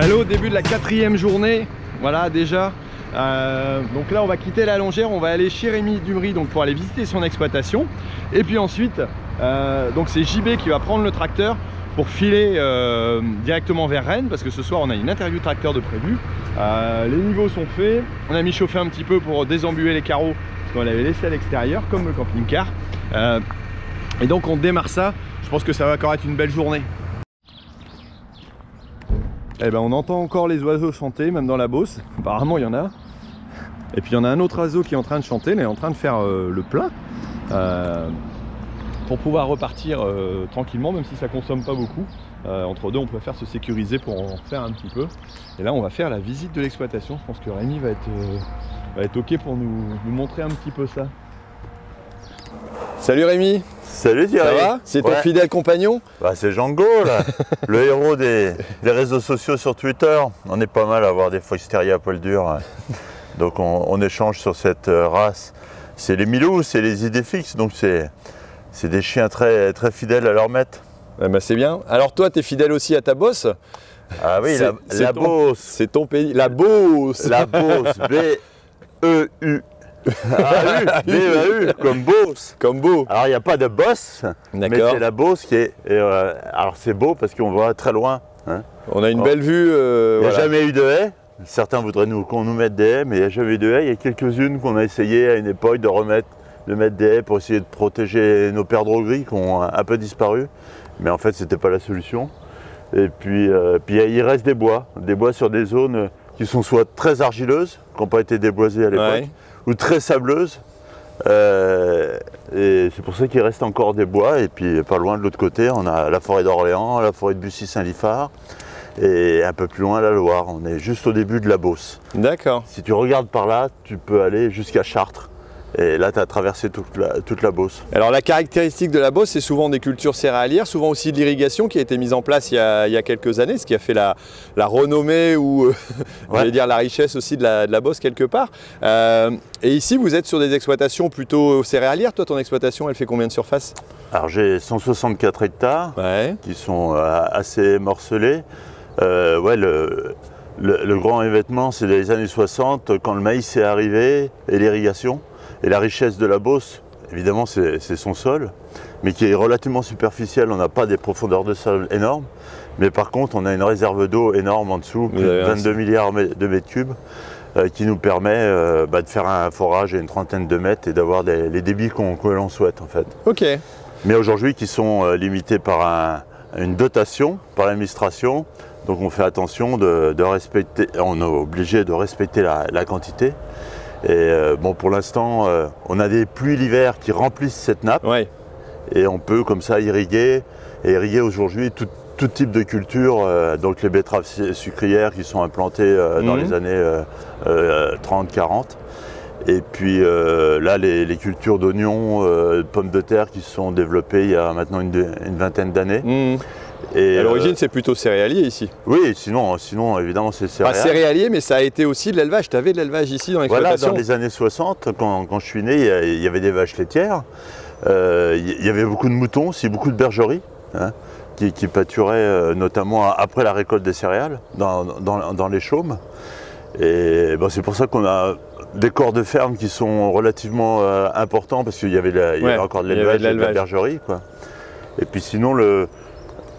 Hello, début de la 4e journée, voilà déjà. Donc là on va quitter la Longère, on va aller chez Rémi Dumery donc pour aller visiter son exploitation. Et puis ensuite, donc c'est JB qui va prendre le tracteur pour filer directement vers Rennes, parce que ce soir on a une interview tracteur de prévu. Les niveaux sont faits, on a mis chauffer un petit peu pour désembuer les carreaux, parce qu'on l'avait laissé à l'extérieur comme le camping-car. Et donc on démarre ça, je pense que ça va encore être une belle journée. Eh ben on entend encore les oiseaux chanter, même dans la Beauce, apparemment il y en a. Et puis il y en a un autre oiseau qui est en train de chanter, il est en train de faire le plein. Pour pouvoir repartir tranquillement, même si ça consomme pas beaucoup. Entre deux on préfère se sécuriser pour en faire un petit peu. Et là on va faire la visite de l'exploitation, je pense que Rémi va être ok pour nous montrer un petit peu ça. Salut Rémi. Salut Thierry. Ça va? C'est ton fidèle compagnon? Bah, c'est Django là, le héros des réseaux sociaux sur Twitter. On est pas mal à avoir des fox terriers à poil dur. Donc on échange sur cette race. C'est les Milous, c'est les idées fixes, donc c'est des chiens très fidèles à leur maître. Eh ben, c'est bien. Alors toi, tu es fidèle aussi à ta bosse? Ah oui, la Beauce. C'est ton pays. La Beauce. La Beauce, B-E-U. B-E-U, comme Beauce. Comme beau. Alors il n'y a pas de bosse, mais c'est la Beauce qui est... alors c'est beau parce qu'on voit très loin. Hein. On a une belle vue. Il n'y a jamais eu de haies. Certains voudraient qu'on nous mette des haies, mais il n'y a jamais eu de haies. Il y a quelques-unes qu'on a essayé à une époque de mettre des haies pour essayer de protéger nos perdreaux gris qui ont un peu disparu. Mais en fait, ce n'était pas la solution. Et puis il reste des bois sur des zones qui sont soit très argileuses, qui n'ont pas été déboisées à l'époque, ou très sableuses. Et c'est pour ça qu'il reste encore des bois. Et puis pas loin de l'autre côté, on a la forêt d'Orléans, la forêt de Bussy-Saint-Liphard. Et un peu plus loin la Loire, on est juste au début de la Beauce. D'accord. Si tu regardes par là, tu peux aller jusqu'à Chartres. Et là, tu as traversé toute la Beauce. Alors la caractéristique de la Beauce, c'est souvent des cultures céréalières, souvent aussi de l'irrigation qui a été mise en place il y a quelques années, ce qui a fait la renommée ou j'allais dire la richesse aussi de la Beauce quelque part. Et ici, vous êtes sur des exploitations plutôt céréalières. Toi, ton exploitation, elle fait combien de surface? Alors j'ai 164 hectares qui sont assez morcelés. Le grand événement, c'est les années 60, quand le maïs est arrivé et l'irrigation. Et la richesse de la Beauce, évidemment, c'est son sol, mais qui est relativement superficiel. On n'a pas des profondeurs de sol énormes, mais par contre, on a une réserve d'eau énorme en dessous, plus de 22 milliards de mètres cubes, qui nous permet de faire un forage à une trentaine de mètres et d'avoir les débits que l'on souhaite, en fait. Ok. Mais aujourd'hui, qui sont limités par une dotation, par l'administration. Donc on fait attention de respecter, on est obligé de respecter la quantité. Et bon, pour l'instant, on a des pluies l'hiver qui remplissent cette nappe. Et on peut comme ça irriguer. Et irriguer aujourd'hui tout type de culture. Donc les betteraves sucrières qui sont implantées dans les années 30-40. Et puis là, les cultures d'oignons, de pommes de terre qui se sont développées il y a maintenant une vingtaine d'années. Et à l'origine, c'est plutôt céréalier ici. Oui, sinon évidemment, c'est céréalier. Pas céréalier, mais ça a été aussi de l'élevage. Tu avais de l'élevage ici dans l'exploitation. Voilà, dans les années 60, quand je suis né, il y avait des vaches laitières. Il y avait beaucoup de moutons, aussi beaucoup de bergeries, hein, qui pâturaient notamment après la récolte des céréales, dans les chaumes. Et bon, c'est pour ça qu'on a des corps de ferme qui sont relativement importants, parce qu'il y avait encore de l'élevage et de la bergerie, quoi. Et puis sinon,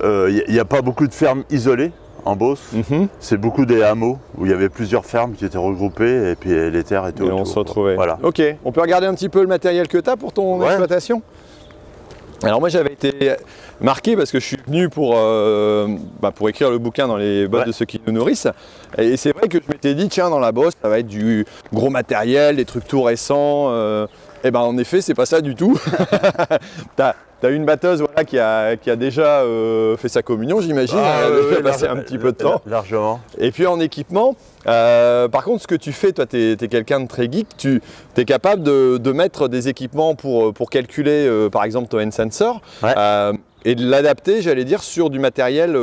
il n'y a pas beaucoup de fermes isolées en Beauce. C'est beaucoup des hameaux où il y avait plusieurs fermes qui étaient regroupées et puis les terres étaient autour. Et on se retrouvait. Voilà. Ok, on peut regarder un petit peu le matériel que tu as pour ton exploitation? Alors moi j'avais été marqué parce que je suis venu pour écrire le bouquin dans les bottes de ceux qui nous nourrissent. Et c'est vrai que je m'étais dit, tiens, dans la Beauce, ça va être du gros matériel, des trucs tout récents. Et ben en effet, c'est pas ça du tout. T'as une batteuse qui a déjà fait sa communion, j'imagine. Elle a déjà passé un petit peu de temps. Largement. Et puis en équipement, par contre, ce que tu fais, toi, tu es quelqu'un de très geek. Tu es capable de mettre des équipements pour calculer, par exemple, ton sensor et de l'adapter, j'allais dire, sur du matériel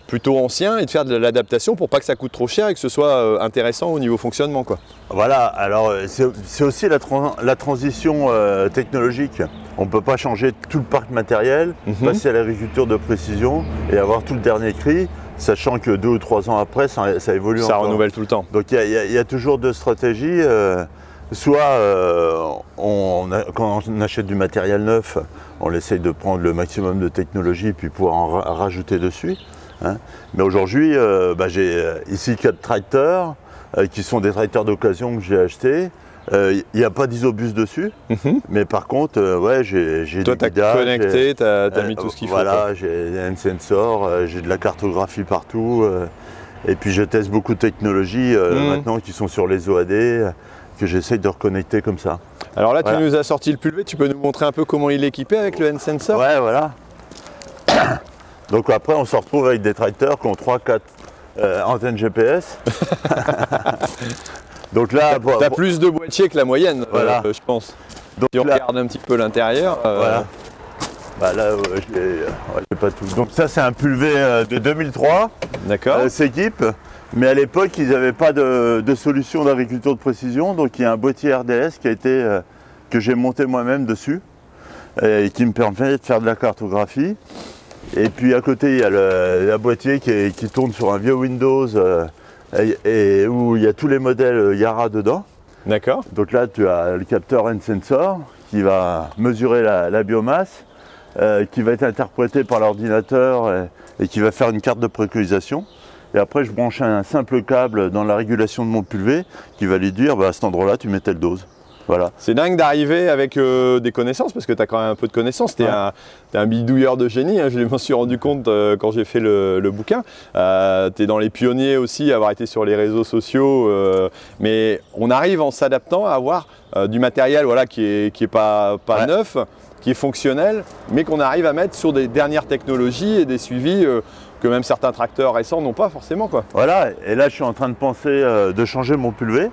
plutôt ancien et de faire de l'adaptation pour pas que ça coûte trop cher et que ce soit intéressant au niveau fonctionnement, quoi. Voilà, alors c'est aussi la transition technologique. On ne peut pas changer tout le parc matériel, passer à l'agriculture de précision et avoir tout le dernier cri. sachant que 2 ou 3 ans après, ça évolue Ça encore. renouvelle tout le temps. Donc il y a toujours deux stratégies. Soit quand on achète du matériel neuf, on essaye de prendre le maximum de technologie puis pouvoir en rajouter dessus. Hein. Mais aujourd'hui, j'ai ici 4 tracteurs qui sont des tracteurs d'occasion que j'ai achetés. Il n'y a pas d'isobus dessus, mais par contre, j'ai toi, des guidages. Toi, tu as connecté, tu as mis tout ce qu'il faut. Voilà, j'ai un sensor, j'ai de la cartographie partout. Et puis je teste beaucoup de technologies maintenant qui sont sur les OAD, que j'essaye de reconnecter comme ça. Alors là, tu nous as sorti le pulvé, tu peux nous montrer un peu comment il est équipé avec le N-Sensor? Ouais, voilà. Donc après, on se retrouve avec des tracteurs qui ont 3-4 antennes GPS. Donc là, tu as plus de boîtiers que la moyenne, voilà. Je pense. Donc si on regarde un petit peu l'intérieur. Voilà. Bah là, j'ai pas tout. Donc ça, c'est un pulvé de 2003. D'accord. S'équipe. Mais à l'époque, ils n'avaient pas de solution d'agriculture de précision. Donc il y a un boîtier RDS qui a été, que j'ai monté moi-même dessus et qui me permet de faire de la cartographie. Et puis à côté, il y a le boîtier qui tourne sur un vieux Windows et où il y a tous les modèles Yara dedans. D'accord. Donc là, tu as le capteur N-Sensor qui va mesurer la biomasse, qui va être interprété par l'ordinateur et qui va faire une carte de préconisation. Et après, je branche un simple câble dans la régulation de mon pulvé qui va lui dire à cet endroit-là, tu mets telle dose. Voilà. C'est dingue d'arriver avec des connaissances, parce que tu as quand même un peu de connaissances. Tu es, un bidouilleur de génie, hein, je m'en suis rendu compte quand j'ai fait le bouquin. Tu es dans les pionniers aussi, avoir été sur les réseaux sociaux. Mais on arrive en s'adaptant à avoir du matériel qui est pas neuf, qui est fonctionnel, mais qu'on arrive à mettre sur des dernières technologies et des suivis que même certains tracteurs récents n'ont pas forcément. Voilà, et là je suis en train de penser de changer mon pulvé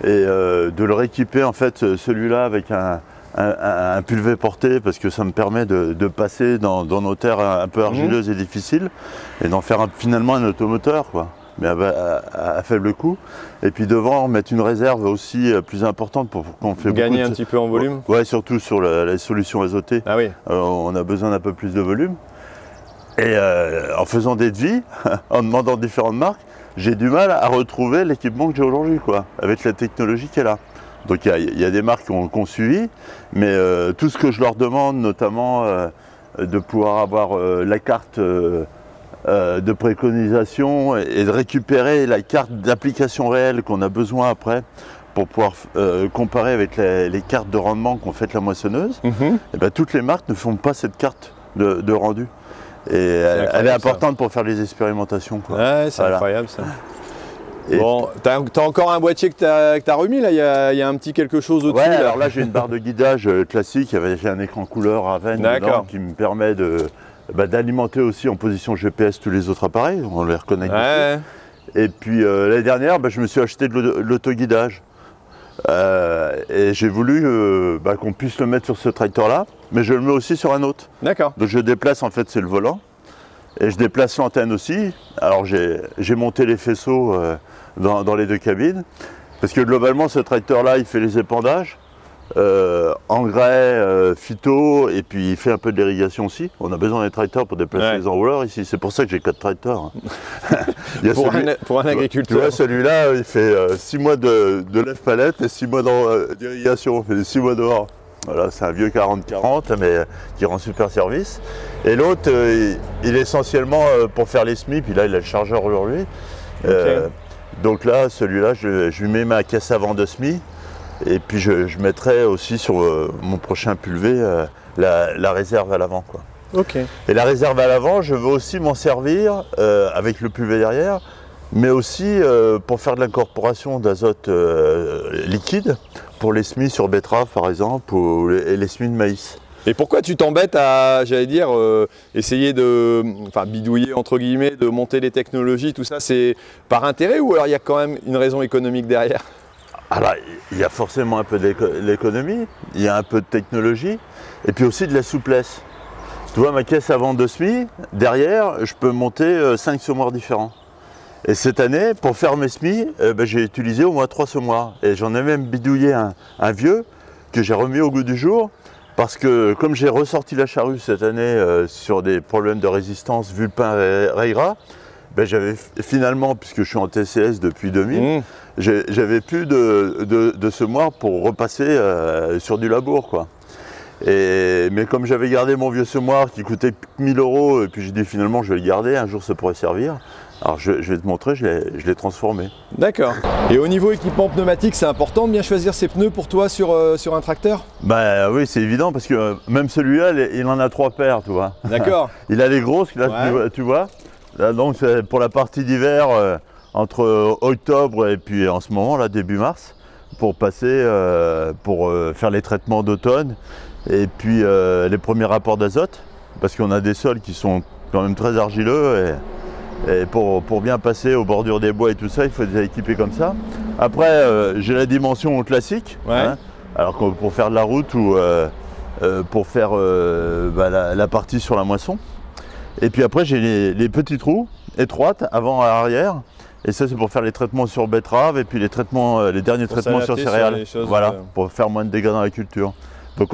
et de le rééquiper en fait celui-là avec un pulvé porté parce que ça me permet de passer dans nos terres un peu argileuses et difficiles et d'en faire finalement un automoteur mais à faible coût. Et puis devant mettre une réserve aussi plus importante pour qu'on fait gagner un petit peu en volume. Ouais, surtout sur les solutions azotées. Ah oui. On a besoin d'un peu plus de volume. Et en faisant des devis, en demandant différentes marques, j'ai du mal à retrouver l'équipement que j'ai aujourd'hui, avec la technologie qui est là. Donc il y a des marques qui ont suivi, mais tout ce que je leur demande, notamment de pouvoir avoir la carte de préconisation et de récupérer la carte d'application réelle qu'on a besoin après pour pouvoir comparer avec les cartes de rendement qu'ont fait la moissonneuse, et toutes les marques ne font pas cette carte de rendu. Et elle est importante pour faire les expérimentations. Ouais, c'est incroyable ça. Et bon, tu as encore un boîtier que tu as remis là, il y a un petit quelque chose au-dessus. Ouais, alors là j'ai une barre de guidage classique, j'ai un écran couleur Raven dedans qui me permet d'alimenter aussi en position GPS tous les autres appareils, on les reconnecte. Ouais. Et puis l'année dernière, je me suis acheté de l'autoguidage. Et j'ai voulu qu'on puisse le mettre sur ce tracteur-là, mais je le mets aussi sur un autre. D'accord. Donc je déplace, en fait, c'est le volant. Et je déplace l'antenne aussi. Alors j'ai monté les faisceaux dans les deux cabines. Parce que globalement, ce tracteur-là, il fait les épandages, engrais, phyto, et puis il fait un peu de l'irrigation aussi. On a besoin des tracteurs pour déplacer les enrouleurs ici. C'est pour ça que j'ai 4 tracteurs. pour un agriculteur. Tu vois, celui-là, il fait 6 mois de lève-palette et 6 mois d'irrigation. Il fait 6 mois dehors. Voilà, c'est un vieux 40-40, mais qui rend super service. Et l'autre, il est essentiellement pour faire les semis, puis là, il a le chargeur aujourd'hui. Donc là, celui-là, je lui mets ma caisse avant de semis. Et puis je mettrai aussi sur mon prochain pulvé la réserve à l'avant. Et la réserve à l'avant, je veux aussi m'en servir avec le pulvé derrière, mais aussi pour faire de l'incorporation d'azote liquide pour les semis sur betterave par exemple, et les semis de maïs. Et pourquoi tu t'embêtes à, j'allais dire, essayer de, bidouiller entre guillemets, de monter les technologies, tout ça, c'est par intérêt ou alors il y a quand même une raison économique derrière? Alors, il y a forcément un peu d'économie, il y a un peu de technologie, et puis aussi de la souplesse. Tu vois, ma caisse avant de semis, derrière, je peux monter 5 semoirs différents. Et cette année, pour faire mes semis, j'ai utilisé au moins 3 semoirs. Et j'en ai même bidouillé un vieux que j'ai remis au goût du jour, parce que comme j'ai ressorti la charrue cette année sur des problèmes de résistance vulpin raiera, Ben, j'avais finalement, puisque je suis en TCS depuis 2000, j'avais plus de semoir pour repasser sur du labour, quoi. Mais comme j'avais gardé mon vieux semoir qui coûtait 1000 €, et puis j'ai dit finalement je vais le garder, un jour ça pourrait servir. Alors je vais te montrer, je l'ai transformé. D'accord. Et au niveau équipement pneumatique, c'est important de bien choisir ses pneus pour toi sur un tracteur? Bah oui, c'est évident parce que même celui-là, il en a 3 paires, tu vois. D'accord. Il a les grosses, là, tu vois. Là, donc c'est pour la partie d'hiver, entre octobre et puis en ce moment, là, début mars, pour passer, pour faire les traitements d'automne et puis les premiers rapports d'azote, parce qu'on a des sols qui sont quand même très argileux et pour bien passer aux bordures des bois et tout ça, il faut des équipés comme ça. Après, j'ai la dimension classique, hein, alors que pour faire de la route ou pour faire la partie sur la moisson. Et puis après, j'ai les petites roues étroites, avant et arrière. Et ça, c'est pour faire les traitements sur betterave et puis les derniers traitements sur céréales. Voilà, pour faire moins de dégâts dans la culture. Donc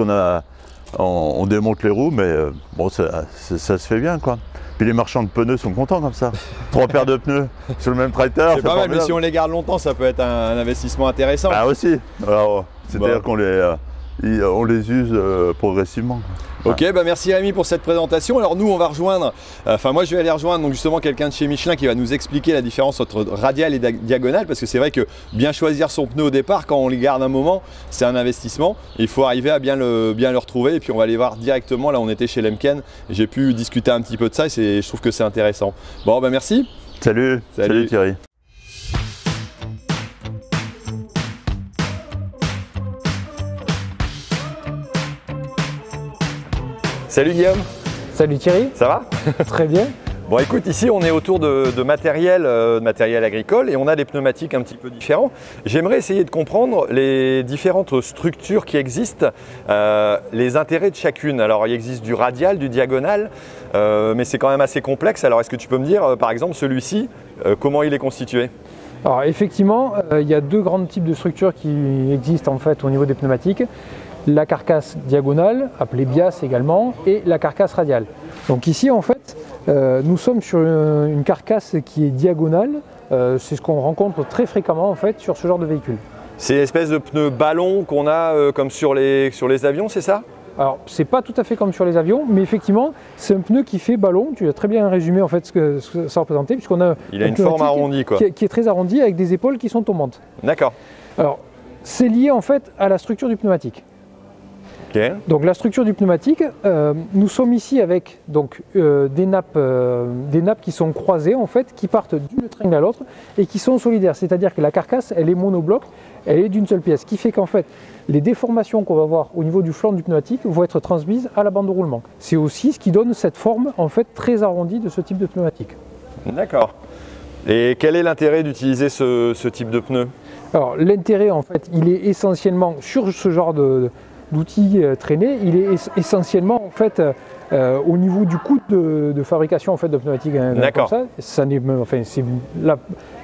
on démonte les roues, mais bon, ça se fait bien, quoi. Puis les marchands de pneus sont contents comme ça. 3 paires de pneus sur le même tracteur. C'est pas mal, mais si on les garde longtemps, ça peut être un investissement intéressant. Ah aussi. C'est-à-dire qu'on les use progressivement. Ok, bah merci Rémi pour cette présentation. Alors nous on va rejoindre, moi je vais aller rejoindre donc justement quelqu'un de chez Michelin qui va nous expliquer la différence entre radial et diagonale, parce que c'est vrai que bien choisir son pneu au départ quand on les garde un moment, c'est un investissement. Il faut arriver à bien le retrouver, et puis on va aller voir directement, là on était chez Lemken, et j'ai pu discuter un petit peu de ça et je trouve que c'est intéressant. Bon bah merci. Salut Thierry. Salut Guillaume. Salut Thierry. Ça va? Très bien. Bon écoute, ici on est autour de matériel agricole et on a des pneumatiques un petit peu différents. J'aimerais essayer de comprendre les différentes structures qui existent, les intérêts de chacune. Alors il existe du radial, du diagonal, mais c'est quand même assez complexe. Alors est-ce que tu peux me dire par exemple celui-ci, comment il est constitué? Alors effectivement, il y a 2 grands types de structures qui existent en fait au niveau des pneumatiques. La carcasse diagonale, appelée bias également, et la carcasse radiale. Donc ici en fait, nous sommes sur une carcasse qui est diagonale, c'est ce qu'on rencontre très fréquemment en fait sur ce genre de véhicule. C'est l'espèce de pneu ballon qu'on a comme sur les avions, c'est ça? Alors c'est pas tout à fait comme sur les avions, mais effectivement c'est un pneu qui fait ballon. Tu as très bien résumé en fait ce que ça représentait, puisqu'on a une forme arrondie quoi. Qui est très arrondie avec des épaules qui sont tombantes. D'accord. Alors c'est lié en fait à la structure du pneumatique. Okay. Donc la structure du pneumatique, nous sommes ici avec donc, des nappes qui sont croisées en fait, qui partent d'une tringle à l'autre et qui sont solidaires. C'est-à-dire que la carcasse, elle est monobloc, elle est d'une seule pièce, ce qui fait qu'en fait les déformations qu'on va voir au niveau du flanc du pneumatique vont être transmises à la bande de roulement. C'est aussi ce qui donne cette forme en fait très arrondie de ce type de pneumatique. D'accord. Et quel est l'intérêt d'utiliser ce type de pneu? Alors l'intérêt en fait, il est essentiellement sur ce genre d'outils traînés, il est essentiellement en fait au niveau du coût de fabrication en fait de pneumatiques. D'accord. C'est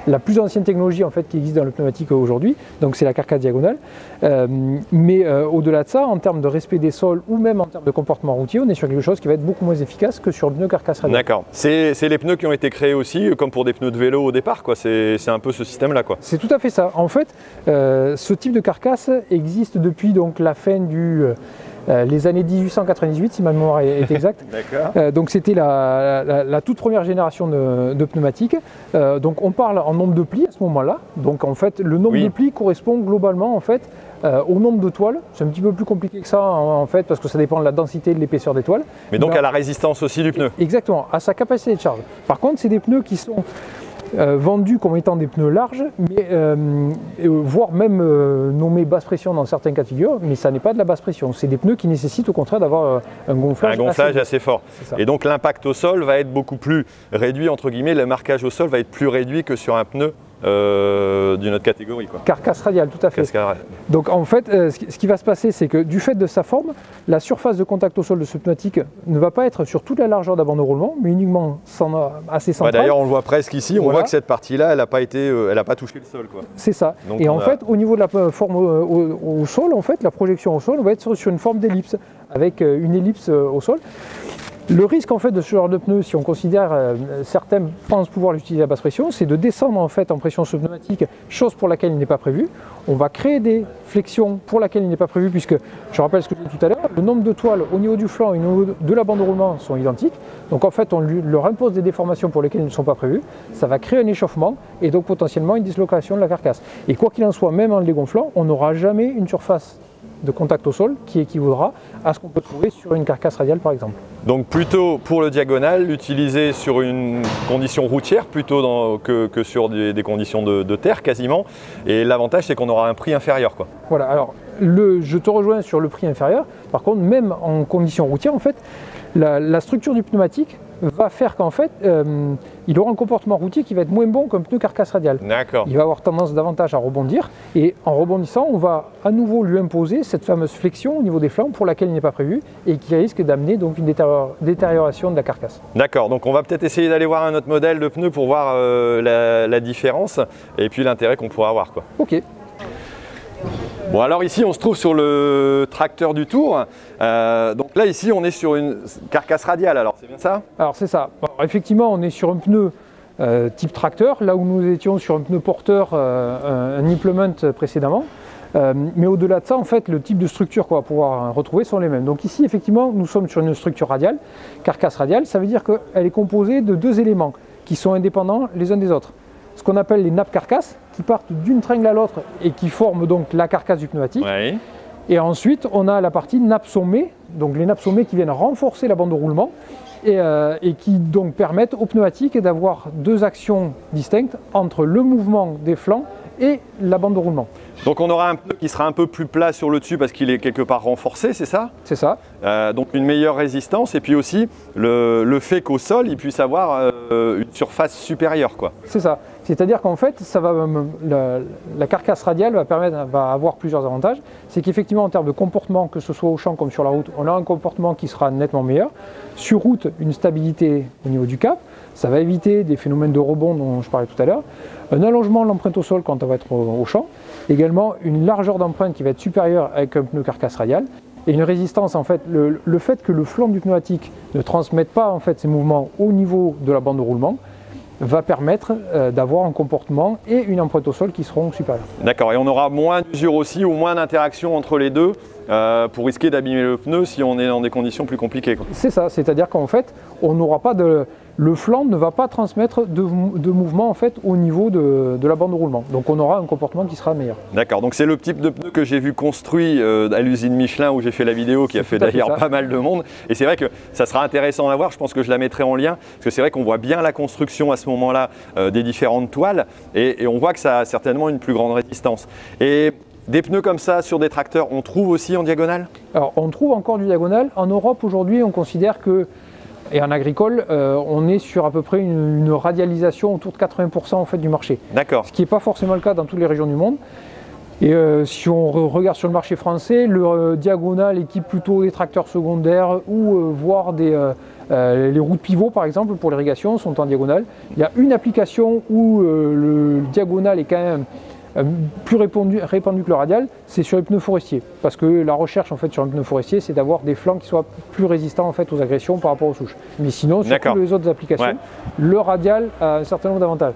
la plus ancienne technologie en fait qui existe dans le pneumatique aujourd'hui, donc c'est la carcasse diagonale. Mais au-delà de ça, en termes de respect des sols ou même en termes de comportement routier, on est sur quelque chose qui va être beaucoup moins efficace que sur le pneu carcasse radiale. D'accord. C'est les pneus qui ont été créés aussi comme pour des pneus de vélo au départ, quoi. C'est un peu ce système-là, quoi. C'est tout à fait ça. En fait, ce type de carcasse existe depuis donc la fin les années 1898, si ma mémoire est exacte. Donc c'était la toute première génération de pneumatiques. Donc on parle en nombre de plis à ce moment-là. Donc en fait, le nombre de plis correspond globalement en fait au nombre de toiles. C'est un petit peu plus compliqué que ça en fait, parce que ça dépend de la densité et de l'épaisseur des toiles. Mais donc à la résistance aussi du pneu. Exactement, à sa capacité de charge. Par contre, c'est des pneus qui sont vendus comme étant des pneus larges, mais, voire même nommés basse pression dans certains cas de figure, mais ça n'est pas de la basse pression. C'est des pneus qui nécessitent au contraire d'avoir un gonflage assez fort. Et donc l'impact au sol va être beaucoup plus réduit, entre guillemets, le marquage au sol va être plus réduit que sur un pneu d'une autre catégorie, quoi. Carcasse radiale, tout à fait. Donc en fait, ce qui va se passer, c'est que du fait de sa forme, la surface de contact au sol de ce pneumatique ne va pas être sur toute la largeur de la bande de roulement, mais uniquement assez centrale. D'ailleurs, on le voit presque ici, on voit que cette partie-là, elle n'a pas touché le sol, quoi. C'est ça. Donc et en fait, au niveau de la forme au sol, en fait, la projection au sol, on va être sur une forme d'ellipse, avec une ellipse au sol. Le risque en fait de ce genre de pneu, si on considère, certains pensent pouvoir l'utiliser à basse pression, c'est de descendre en fait en pression sur pneumatique, chose pour laquelle il n'est pas prévu. On va créer des flexions pour laquelle il n'est pas prévu, puisque, je rappelle ce que j'ai dit tout à l'heure, le nombre de toiles au niveau du flanc et au niveau de la bande de roulement sont identiques. Donc en fait, on leur impose des déformations pour lesquelles ils ne sont pas prévus. Ça va créer un échauffement et donc potentiellement une dislocation de la carcasse. Et quoi qu'il en soit, même en le dégonflant, on n'aura jamais une surface de contact au sol qui équivaudra à ce qu'on peut trouver sur une carcasse radiale par exemple. Donc plutôt pour le diagonal, l'utiliser sur une condition routière plutôt que sur des conditions de terre quasiment. Et l'avantage c'est qu'on aura un prix inférieur, quoi. Voilà, alors je te rejoins sur le prix inférieur. Par contre, même en conditions routières, en fait, la structure du pneumatique va faire qu'en fait, il aura un comportement routier qui va être moins bon qu'un pneu carcasse radiale. D'accord. Il va avoir tendance davantage à rebondir et en rebondissant, on va à nouveau lui imposer cette fameuse flexion au niveau des flancs pour laquelle il n'est pas prévu et qui risque d'amener donc une détérioration de la carcasse. D'accord, donc on va peut-être essayer d'aller voir un autre modèle de pneu pour voir la différence et puis l'intérêt qu'on pourra avoir, quoi. Ok. Bon, alors ici on se trouve sur le tracteur du Tour. Donc là ici on est sur une carcasse radiale, alors c'est bien ça? Alors c'est ça. Alors, effectivement on est sur un pneu type tracteur, là où nous étions sur un pneu porteur, un implement précédemment. Mais au-delà de ça, en fait, le type de structure qu'on va pouvoir retrouver sont les mêmes. Donc ici, effectivement, nous sommes sur une structure radiale, carcasse radiale. Ça veut dire qu'elle est composée de deux éléments qui sont indépendants les uns des autres. Ce qu'on appelle les nappes carcasses, qui partent d'une tringle à l'autre et qui forment donc la carcasse du pneumatique. Oui. Et ensuite, on a la partie nappes sommées, donc les nappes sommées qui viennent renforcer la bande de roulement et qui donc permettent au pneumatique d'avoir deux actions distinctes entre le mouvement des flancs et la bande de roulement. Donc on aura un pneu qui sera un peu plus plat sur le dessus parce qu'il est quelque part renforcé, c'est ça? C'est ça. Donc une meilleure résistance et puis aussi le fait qu'au sol il puisse avoir une surface supérieure, quoi. C'est ça. C'est-à-dire qu'en fait, la carcasse radiale va avoir plusieurs avantages. C'est qu'effectivement, en termes de comportement, que ce soit au champ comme sur la route, on a un comportement qui sera nettement meilleur. Sur route, une stabilité au niveau du cap. Ça va éviter des phénomènes de rebond dont je parlais tout à l'heure. Un allongement de l'empreinte au sol quand on va être au champ. Également, une largeur d'empreinte qui va être supérieure avec un pneu carcasse radiale. Et une résistance, en fait, le fait que le flanc du pneumatique ne transmette pas en fait, ses mouvements au niveau de la bande de roulement, va permettre d'avoir un comportement et une empreinte au sol qui seront supérieures. D'accord, et on aura moins d'usure aussi ou moins d'interaction entre les deux pour risquer d'abîmer le pneu si on est dans des conditions plus compliquées. C'est ça, c'est-à-dire qu'en fait, on n'aura pas le flanc ne va pas transmettre de mouvement en fait, au niveau de la bande de roulement. Donc on aura un comportement qui sera meilleur. D'accord, donc c'est le type de pneu que j'ai vu construit à l'usine Michelin où j'ai fait la vidéo qui a fait d'ailleurs pas mal de monde. Et c'est vrai que ça sera intéressant à voir, je pense que je la mettrai en lien, parce que c'est vrai qu'on voit bien la construction à ce moment-là des différentes toiles et on voit que ça a certainement une plus grande résistance. Et des pneus comme ça sur des tracteurs, on trouve aussi en diagonale? Alors on trouve encore du diagonal. En Europe aujourd'hui, on considère que et en agricole, on est sur à peu près une radialisation autour de 80% en fait, du marché. D'accord. Ce qui n'est pas forcément le cas dans toutes les régions du monde. Et si on regarde sur le marché français, le diagonal équipe plutôt des tracteurs secondaires ou voire les roues de pivot par exemple pour l'irrigation sont en diagonale. Il y a une application où le diagonal est quand même plus répandu que le radial, c'est sur les pneus forestiers. Parce que la recherche en fait, sur un pneu forestier, c'est d'avoir des flancs qui soient plus résistants en fait, aux agressions par rapport aux souches. Mais sinon, sur toutes les autres applications, le radial a un certain nombre d'avantages.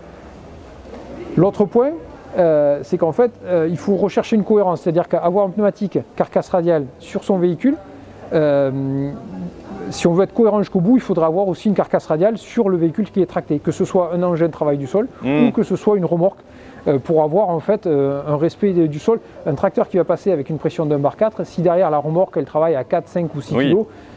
L'autre point, c'est qu'en fait, il faut rechercher une cohérence. C'est-à-dire qu'avoir un pneumatique carcasse radiale sur son véhicule, si on veut être cohérent jusqu'au bout, il faudra avoir aussi une carcasse radiale sur le véhicule qui est tracté, que ce soit un engin de travail du sol ou que ce soit une remorque. Pour avoir en fait un respect du sol. Un tracteur qui va passer avec une pression d'un bar 4, si derrière la remorque elle travaille à 4, 5 ou 6 kg,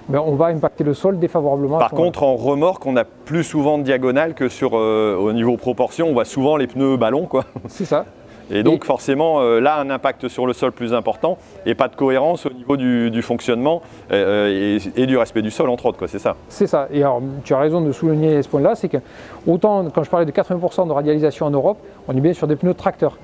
ben, on va impacter le sol défavorablement. Par contre en remorque on a plus souvent de diagonale que sur au niveau proportion, on voit souvent les pneus ballons, quoi. C'est ça. Et donc forcément là un impact sur le sol plus important et pas de cohérence au niveau du fonctionnement et du respect du sol entre autres, quoi, c'est ça. C'est ça, et alors tu as raison de souligner ce point là, c'est que autant quand je parlais de 80% de radialisation en Europe, on est bien sur des pneus tracteurs.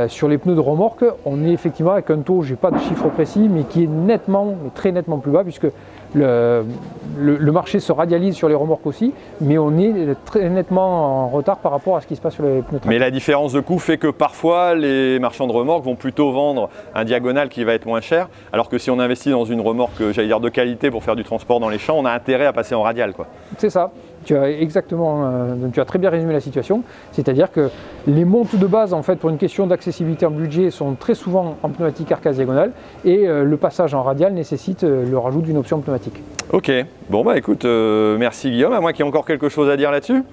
Sur les pneus de remorque, on est effectivement avec un taux, je n'ai pas de chiffre précis, mais qui est nettement, très nettement plus bas, puisque le marché se radialise sur les remorques aussi, mais on est très nettement en retard par rapport à ce qui se passe sur les pneus tracteurs. Mais la différence de coût fait que parfois les marchands de remorques vont plutôt vendre un diagonal qui va être moins cher, alors que si on investit dans une remorque, j'allais dire de qualité pour faire du transport dans les champs, on a intérêt à passer en radial, quoi. C'est ça. Tu as très bien résumé la situation, c'est-à-dire que les montes de base, en fait, pour une question d'accessibilité en budget, sont très souvent en pneumatique carcasse diagonale, et le passage en radial nécessite le rajout d'une option pneumatique. Ok, bon bah écoute, merci Guillaume, à moins qu'il y ait encore quelque chose à dire là-dessus.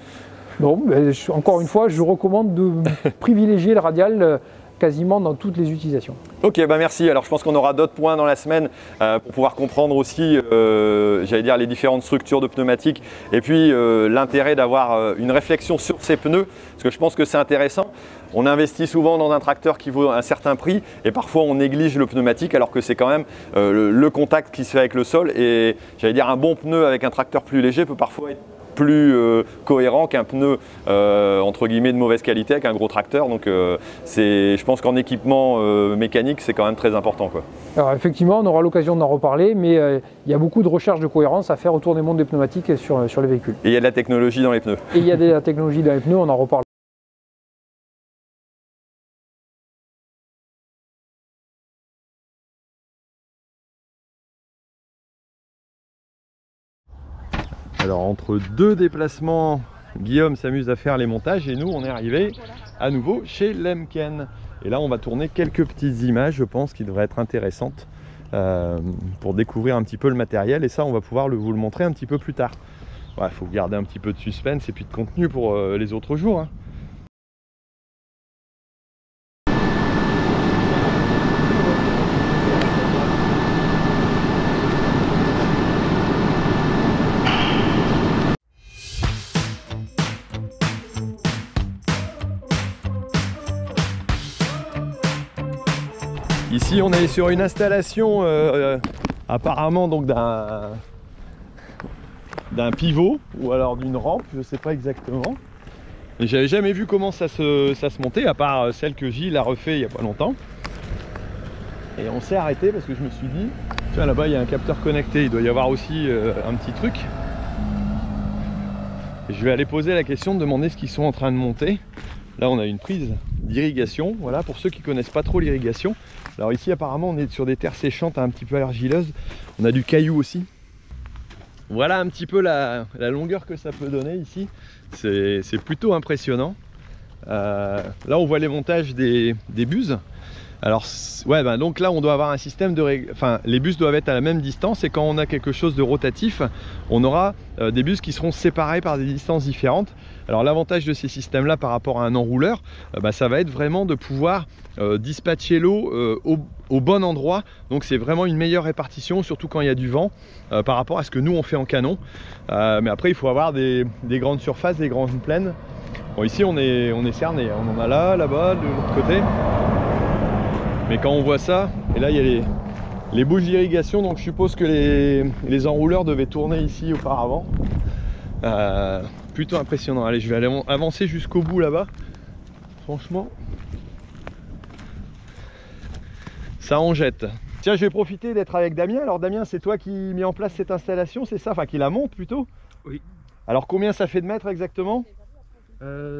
Bon, encore une fois, je recommande de privilégier le radial quasiment dans toutes les utilisations. Ok, bah merci. Alors je pense qu'on aura d'autres points dans la semaine pour pouvoir comprendre aussi, j'allais dire, les différentes structures de pneumatiques et puis l'intérêt d'avoir une réflexion sur ces pneus, parce que je pense que c'est intéressant. On investit souvent dans un tracteur qui vaut un certain prix et parfois on néglige le pneumatique alors que c'est quand même le contact qui se fait avec le sol, et j'allais dire un bon pneu avec un tracteur plus léger peut parfois être plus cohérent qu'un pneu entre guillemets de mauvaise qualité avec un gros tracteur. Donc je pense qu'en équipement mécanique c'est quand même très important, quoi. Alors effectivement on aura l'occasion d'en reparler, mais il y a beaucoup de recherche de cohérence à faire autour des mondes des pneumatiques sur les véhicules. Et il y a de la technologie dans les pneus. Et il y a de la technologie dans les pneus, on en reparle. Alors entre deux déplacements, Guillaume s'amuse à faire les montages et nous on est arrivé à nouveau chez Lemken. Et là on va tourner quelques petites images, je pense, qui devraient être intéressantes pour découvrir un petit peu le matériel, et ça on va pouvoir vous le montrer un petit peu plus tard. Il faut garder un petit peu de suspense et puis de contenu pour les autres jours, hein. Ici on est sur une installation apparemment donc d'un pivot ou alors d'une rampe, je ne sais pas exactement. Et j'avais jamais vu comment ça se montait, à part celle que Gilles a refait il n'y a pas longtemps. Et on s'est arrêté parce que je me suis dit, tiens, là-bas il y a un capteur connecté, il doit y avoir aussi un petit truc. Et je vais aller poser la question de demander ce qu'ils sont en train de monter. Là on a une prise d'irrigation, voilà, pour ceux qui ne connaissent pas trop l'irrigation. Alors ici apparemment on est sur des terres séchantes un petit peu argileuses, on a du caillou aussi. Voilà un petit peu la longueur que ça peut donner ici, c'est plutôt impressionnant. Là on voit les montages des buses. Alors ouais, donc là on doit avoir un système de enfin les bus doivent être à la même distance, et quand on a quelque chose de rotatif, on aura des bus qui seront séparés par des distances différentes. Alors l'avantage de ces systèmes là par rapport à un enrouleur, ça va être vraiment de pouvoir dispatcher l'eau au bon endroit. Donc c'est vraiment une meilleure répartition, surtout quand il y a du vent, par rapport à ce que nous on fait en canon. Mais après il faut avoir des grandes surfaces, des grandes plaines. Bon, ici on est cerné, on en a là-bas, de l'autre côté. Mais quand on voit ça, et là il y a les bouches d'irrigation, donc je suppose que les enrouleurs devaient tourner ici auparavant. Plutôt impressionnant. Allez, je vais aller avancer jusqu'au bout là-bas. Franchement, ça en jette. Tiens, je vais profiter d'être avec Damien. Alors Damien, c'est toi qui mets en place cette installation, c'est ça? Enfin, qui la monte plutôt? Oui. Alors combien ça fait de mètres exactement?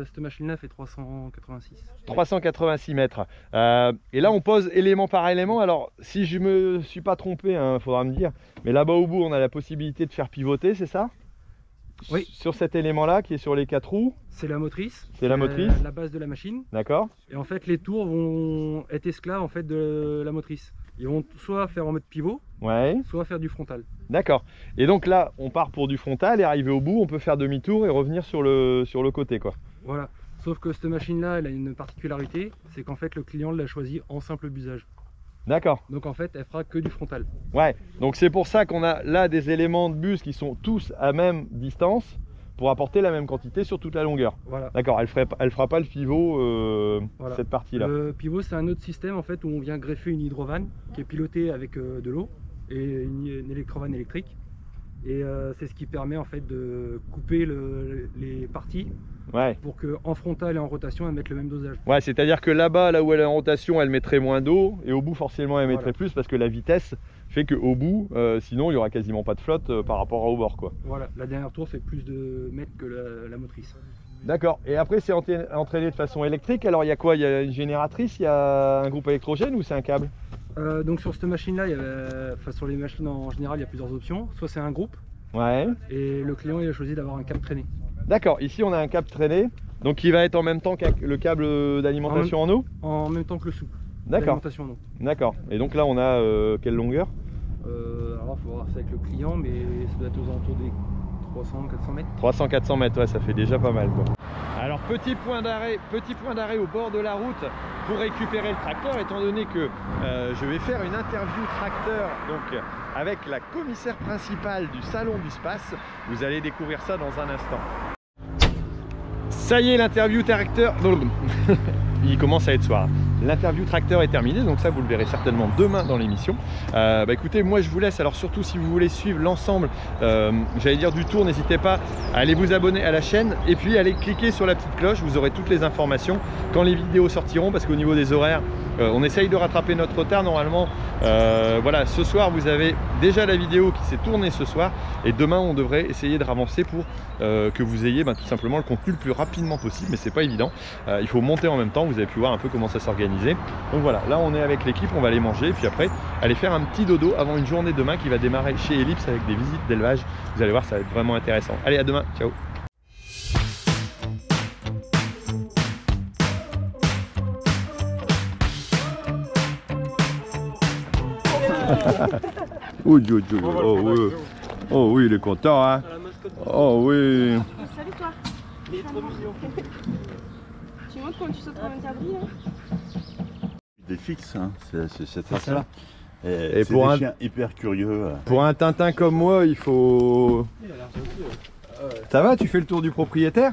Cette machine-là fait 386. 386 mètres. Et là, on pose élément par élément. Alors, si je me suis pas trompé, hein, faudra me dire, mais là-bas au bout, on a la possibilité de faire pivoter, c'est ça? Oui. Sur cet élément-là, qui est sur les 4 roues. C'est la motrice. C'est la motrice. La base de la machine. D'accord. Et en fait, les tours vont être esclaves en fait de la motrice. Ils vont soit faire en mode pivot, ouais, soit faire du frontal. D'accord. Et donc là, on part pour du frontal, et arrivé au bout, on peut faire demi-tour et revenir sur le côté, quoi. Voilà. Sauf que cette machine-là, elle a une particularité, c'est qu'en fait, le client l'a choisi en simple busage. D'accord. Donc en fait, elle fera que du frontal. Ouais. Donc c'est pour ça qu'on a là des éléments de bus qui sont tous à même distance pour apporter la même quantité sur toute la longueur. Voilà. D'accord. Elle fera pas le pivot, voilà. Cette partie-là. Le pivot, c'est un autre système en fait où on vient greffer une hydrovane qui est pilotée avec de l'eau et une électrovanne électrique. Et c'est ce qui permet en fait de couper les parties Ouais. pour qu'en frontal et en rotation, elle mette le même dosage. Ouais, c'est-à-dire que là-bas, là où elle est en rotation, elle mettrait moins d'eau, et au bout, forcément, elle mettrait plus, parce que la vitesse fait qu'au bout, sinon, il n'y aura quasiment pas de flotte par rapport au bord, quoi. Voilà, la dernière tour fait plus de mètres que la motrice. D'accord. Et après, c'est entraîné de façon électrique. Alors, il y a quoi? Il y a une génératrice, il y a un groupe électrogène ou c'est un câble? Donc sur cette machine-là, sur les machines en général, il y a plusieurs options. Soit c'est un groupe, Ouais. et le client il a choisi d'avoir un câble traîné. D'accord. Ici, on a un câble traîné, donc qui va être en même temps que le câble d'alimentation en eau? En même temps que le sou. D'accord. L'alimentation en eau. D'accord. Et donc là, on a quelle longueur? Alors, il faut voir ça avec le client, mais ça doit être aux alentours des 300-400 mètres. 300-400 mètres, ouais, ça fait déjà pas mal, quoi. Alors, petit point d'arrêt au bord de la route pour récupérer le tracteur, étant donné que je vais faire une interview tracteur donc avec la commissaire principale du salon du Space. Vous allez découvrir ça dans un instant. Ça y est, l'interview tracteur. Il commence à être soir. L'interview tracteur est terminée, donc ça vous le verrez certainement demain dans l'émission. Écoutez, moi je vous laisse, alors surtout si vous voulez suivre l'ensemble, j'allais dire du tour, n'hésitez pas à aller vous abonner à la chaîne et puis allez cliquer sur la petite cloche, vous aurez toutes les informations quand les vidéos sortiront, parce qu'au niveau des horaires, on essaye de rattraper notre retard normalement. Voilà, ce soir vous avez déjà la vidéo qui s'est tournée ce soir, et demain on devrait essayer de ravancer pour que vous ayez tout simplement le contenu le plus rapidement possible, mais c'est pas évident. Il faut monter en même temps, vous avez pu voir un peu comment ça s'organise. Donc voilà, là on est avec l'équipe, on va aller manger et puis après aller faire un petit dodo avant une journée demain qui va démarrer chez Ellipse avec des visites d'élevage. Vous allez voir, ça va être vraiment intéressant. Allez, à demain, ciao. Oh oui, oh oui, il est content, hein. Oh oui. Salut toi. Il est trop mignon. Tu montres comment tu sautes en interdit, hein. Des fixes, hein, c'est cette race-là. Et pour un chien hyper curieux. Pour un Tintin comme moi, il faut... Ça va, tu fais le tour du propriétaire?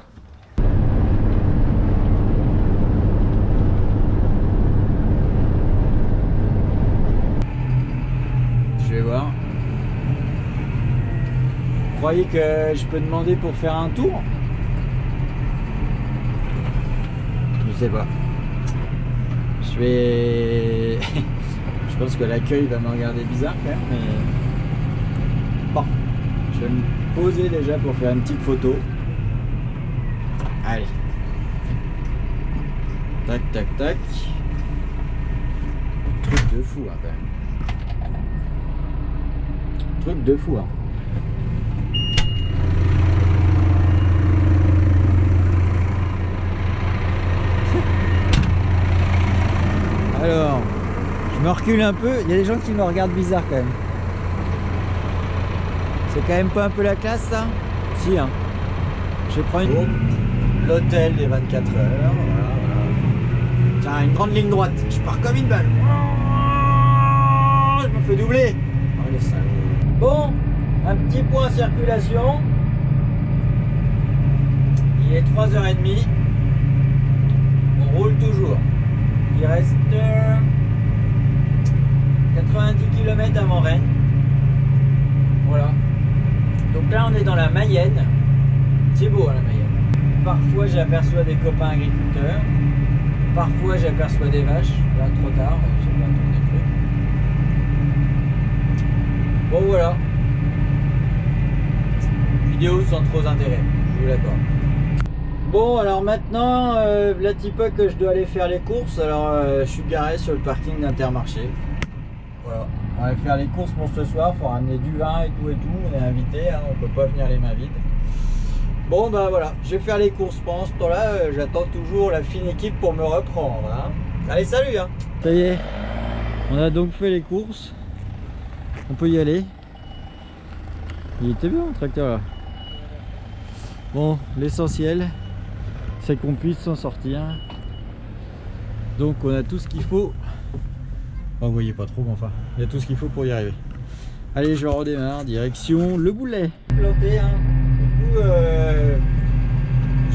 Je vais voir. Vous croyez que je peux demander pour faire un tour? Je sais pas. Je vais... Je pense que l'accueil va me regarder bizarre quand même, mais... Bon, je vais me poser déjà pour faire une petite photo. Allez. Tac, tac, tac. Truc de fou, hein, quand même. Truc de fou, hein. Alors, je me recule un peu, il y a des gens qui me regardent bizarre quand même. C'est quand même pas un peu la classe ça? Si, hein. Je prends l'hôtel des 24 heures, voilà. Tiens, une grande ligne droite, je pars comme une balle. Je me fais doubler. Oh, les salauds. Bon, un petit point circulation. Il est 3h30. On roule toujours. Il reste 90 km avant Rennes. Voilà. Donc là on est dans la Mayenne. C'est beau hein, la Mayenne. Parfois j'aperçois des copains agriculteurs. Parfois j'aperçois des vaches. Là trop tard, j'ai pas tourné le truc. Bon voilà. Vidéo sans trop intérêt, je vous l'accorde. Bon alors maintenant, la petit peu que je dois aller faire les courses. Alors je suis garé sur le parking d'Intermarché. Voilà, on va faire les courses pour ce soir. Il faut ramener du vin et tout. On est invité, hein, on peut pas venir les mains vides. Bon bah voilà, je vais faire les courses. Pendant ce temps-là, j'attends toujours la fine équipe pour me reprendre. Hein. Allez, salut hein. Ça y est, on a donc fait les courses. On peut y aller. Il était bien le tracteur là. Bon, l'essentiel c'est qu'on puisse s'en sortir. Donc on a tout ce qu'il faut. Oh, vous voyez pas trop, mais enfin, il y a tout ce qu'il faut pour y arriver. Allez, je redémarre, direction le Boulet. Planté, hein. Du coup,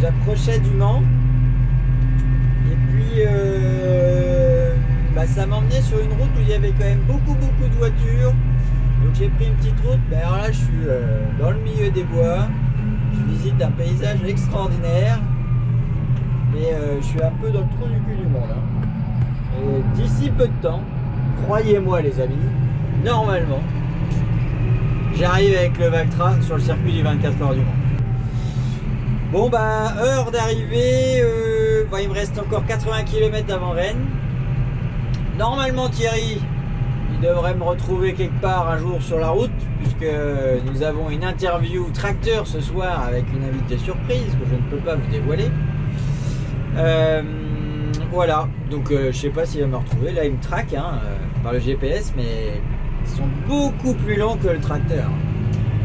j'approchais du Mans. Et puis, ça m'emmenait sur une route où il y avait quand même beaucoup de voitures. Donc j'ai pris une petite route. Ben, alors là, je suis dans le milieu des bois. Je visite un paysage extraordinaire. mais je suis un peu dans le trou du cul du monde. Hein. Et d'ici peu de temps, croyez-moi les amis, normalement, j'arrive avec le Valtra sur le circuit du 24 heures du Mans. Bon bah, heure d'arrivée, il me reste encore 80 km avant Rennes. Normalement Thierry, il devrait me retrouver quelque part un jour sur la route, puisque nous avons une interview tracteur ce soir avec une invitée surprise que je ne peux pas vous dévoiler. Voilà, donc je sais pas s'il va me retrouver. Là il me traque hein, par le GPS, mais ils sont beaucoup plus lents que le tracteur.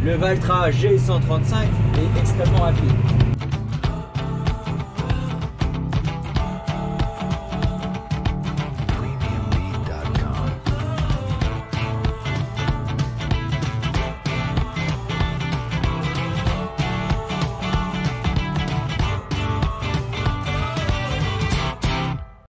Le Valtra G135 est extrêmement rapide.